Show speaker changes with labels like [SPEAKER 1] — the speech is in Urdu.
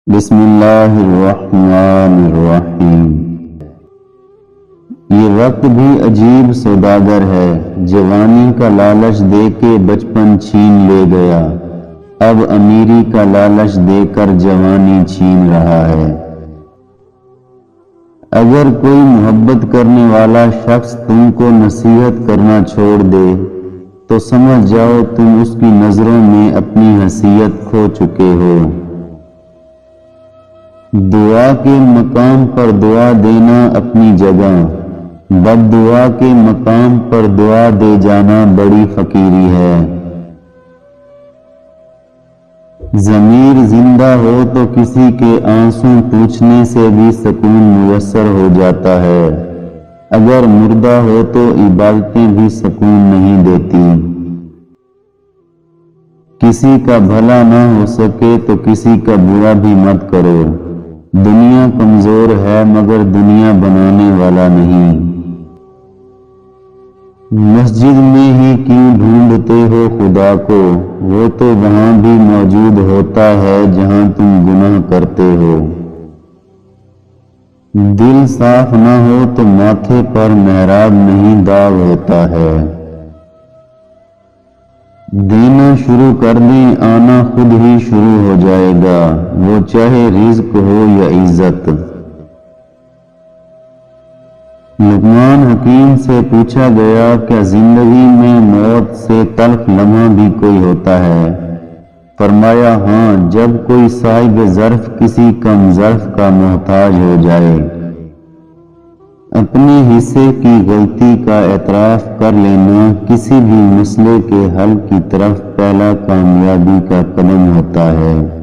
[SPEAKER 1] بسم اللہ الرحمن الرحیم۔ یہ وقت بھی عجیب سوداگر ہے، جوانی کا لالچ دے کے بچپن چھین لے گیا، اب امیری کا لالچ دے کر جوانی چھین رہا ہے۔ اگر کوئی محبت کرنے والا شخص تم کو نصیحت کرنا چھوڑ دے تو سمجھ جاؤ تم اس کی نظروں میں اپنی حیثیت کھو چکے ہو۔ دعا کے مقام پر دعا دینا اپنی جگہ، بد دعا کے مقام پر دعا دے جانا بڑی فقیری ہے۔ ضمیر زندہ ہو تو کسی کے آنسو پوچھنے سے بھی سکون میسر ہو جاتا ہے، اگر مردہ ہو تو عبادتیں بھی سکون نہیں دیتی۔ کسی کا بھلا نہ ہو سکے تو کسی کا برا بھی مت کرو، دنیا کمزور ہے مگر دنیا بنانے والا نہیں۔ مسجد میں ہی کیوں ڈھونڈتے ہو خدا کو، وہ تو وہاں بھی موجود ہوتا ہے جہاں تم گناہ کرتے ہو۔ دل صاف نہ ہو تو ماتھے پر محراب نہیں داغ ہوتا ہے۔ دینا شروع کر دیں آنا خود ہی شروع ہو جائے گا، وہ چاہے رزق ہو یا عزت۔ لقمان حکیم سے پوچھا گیا کیا زندگی میں موت سے تلخ لمحہ بھی کوئی ہوتا ہے؟ فرمایا ہاں، جب کوئی صاحب ظرف کسی کم ظرف کا محتاج ہو جائے۔ اپنے حصے کی غلطی کا اعتراف کر لینا کسی بھی مسئلے کے حل کی طرف پہلا کامیابی کا قدم ہوتا ہے۔